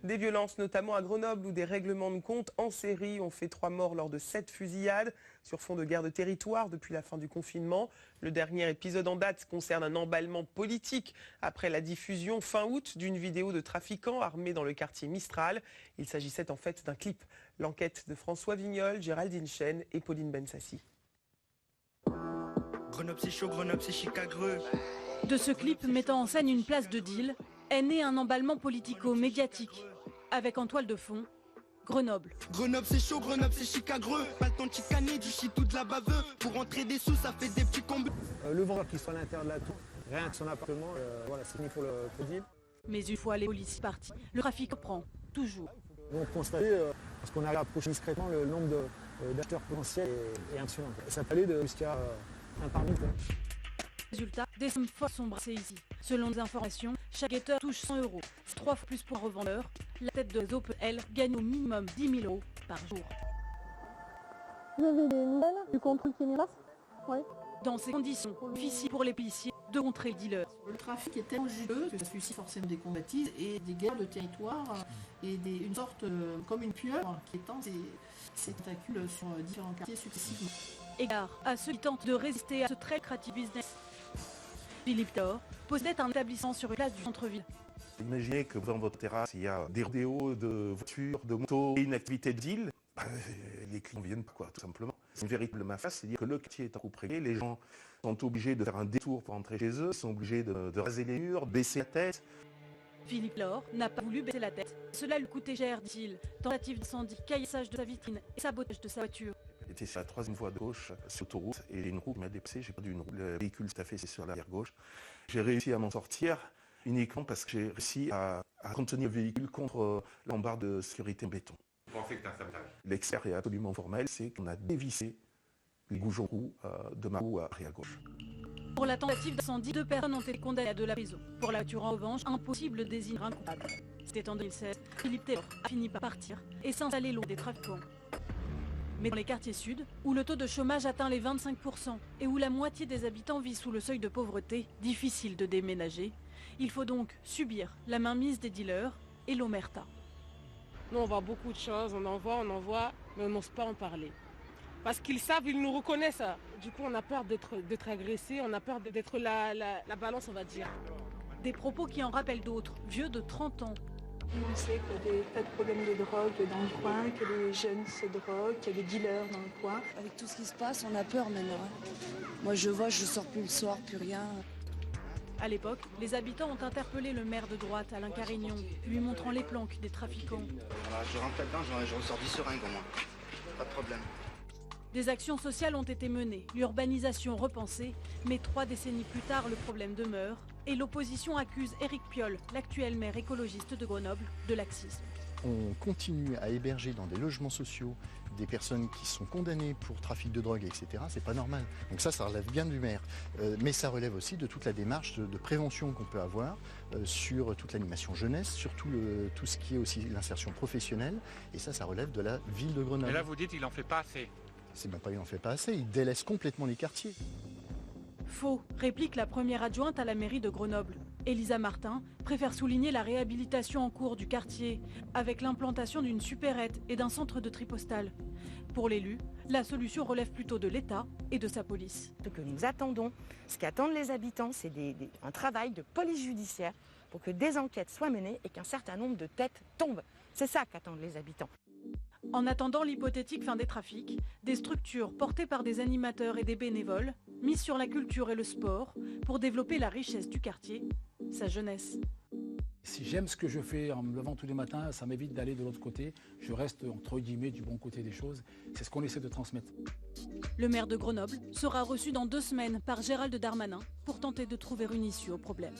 Des violences notamment à Grenoble où des règlements de compte en série ont fait 3 morts lors de 7 fusillades sur fond de guerre de territoire depuis la fin du confinement. Le dernier épisode en date concerne un emballement politique après la diffusion fin août d'une vidéo de trafiquants armés dans le quartier Mistral. Il s'agissait en fait d'un clip. L'enquête de François Vignol, Géraldine Chen et Pauline Bensassi. Grenoble c'est chaud, Grenoble c'est Chicago. De ce clip mettant en scène une place de deal est né un emballement politico-médiatique avec en toile de fond Grenoble. Grenoble c'est chaud, Grenoble c'est Chicago. Pas le temps de chicaner, du shit ou de la baveux. Pour rentrer des sous, ça fait des petits combats. Le vendeur qui soit à l'intérieur de la tour, rien que son appartement, voilà, c'est fini pour le deal. Mais une fois les policiers partis, le trafic reprend toujours. On constate, parce qu'on a approché discrètement le nombre d'acheteurs potentiels et impressionnant. Ça peut aller jusqu'à un par minute. Résultat, des sommes fortes sont brassées ici. Selon des informations, chaque guetteur touche 100 €. C'est 3 fois plus pour un revendeur. La tête de réseau peut, elle, gagner au minimum 10 000 € par jour. Vous avez des nouvelles du contrôle qui est mis en place ? Oui. Dans ces conditions, difficile pour les policiers de contrer le dealer. Le trafic est tellement juteux que ça suscite forcément des convoitises et des guerres de territoire et une sorte, comme une pieuvre qui étend ses tentacules sur différents quartiers successivement. Égard à ceux qui tentent de résister à ce très lucratif business. Philippe Thor possédait un établissement sur une place du centre-ville. Imaginez que dans votre terrasse, il y a des rodéos de voitures, de motos et une activité de deal. Les clients viennent pas, tout simplement. C'est une véritable mafia, c'est-à-dire que le quartier est en coup prégué, les gens sont obligés de faire un détour pour entrer chez eux, ils sont obligés de raser les murs, baisser la tête. Philippe Laure n'a pas voulu baisser la tête. Cela lui coûtait cher, dit-il. Tentative d'incendie, caillassage de sa vitrine et sabotage de sa voiture. J'étais sur la 3e voie de gauche sur l'autoroute et une roue qui m'a dépassé, j'ai perdu une roue. Le véhicule s'est affaissé sur l'arrière gauche. J'ai réussi à m'en sortir uniquement parce que j'ai réussi à contenir le véhicule contre l'embarre de sécurité en béton. Vous pensez que c'est un sabotage ? L'expert est absolument formel, c'est qu'on a dévissé les goujons roues de ma roue arrière gauche. Pour la tentative d'incendie, 2 personnes ont été condamnées à de la prison. Pour la voiture en revanche, impossible de désigner un coupable. C'était en 2016. Philippe Taylor a fini par partir et s'installer loin des trafiquants. Mais dans les quartiers sud, où le taux de chômage atteint les 25% et où la moitié des habitants vit sous le seuil de pauvreté, difficile de déménager, il faut donc subir la mainmise des dealers et l'omerta. Nous, on voit beaucoup de choses, on en voit, mais on n'ose pas en parler. Parce qu'ils savent, ils nous reconnaissent. Du coup, on a peur d'être agressé, on a peur d'être la balance, on va dire. Des propos qui en rappellent d'autres, vieux de 30 ans. On sait qu'il y a des tas de problèmes de drogue dans le coin, que les jeunes se droguent, qu'il y a des dealers dans le coin. Avec tout ce qui se passe, on a peur maintenant. Moi, je vois, je sors plus le soir, plus rien. À l'époque, les habitants ont interpellé le maire de droite, Alain Carignon, lui montrant les planques des trafiquants. Voilà, je rentre là-dedans, je ressors du seringue au moins. Pas de problème. Des actions sociales ont été menées, l'urbanisation repensée, mais 3 décennies plus tard, le problème demeure et l'opposition accuse Éric Piolle, l'actuel maire écologiste de Grenoble, de laxisme. On continue à héberger dans des logements sociaux des personnes qui sont condamnées pour trafic de drogue, etc. C'est pas normal. Donc ça relève bien du maire. Mais ça relève aussi de toute la démarche de prévention qu'on peut avoir sur toute l'animation jeunesse, sur tout ce qui est aussi l'insertion professionnelle. Et ça relève de la ville de Grenoble. Et là, vous dites qu'il n'en fait pas assez. C'est même pas qu'il n'en fait pas assez, il délaisse complètement les quartiers. Faux, réplique la première adjointe à la mairie de Grenoble. Elisa Martin préfère souligner la réhabilitation en cours du quartier, avec l'implantation d'une supérette et d'un centre de tri postal. Pour l'élu, la solution relève plutôt de l'État et de sa police. Ce que nous attendons, ce qu'attendent les habitants, c'est un travail de police judiciaire pour que des enquêtes soient menées et qu'un certain nombre de têtes tombent. C'est ça qu'attendent les habitants. En attendant l'hypothétique fin des trafics, des structures portées par des animateurs et des bénévoles mises sur la culture et le sport pour développer la richesse du quartier, sa jeunesse. Si j'aime ce que je fais en me levant tous les matins, ça m'évite d'aller de l'autre côté. Je reste entre guillemets du bon côté des choses. C'est ce qu'on essaie de transmettre. Le maire de Grenoble sera reçu dans 2 semaines par Gérald Darmanin pour tenter de trouver une issue au problème.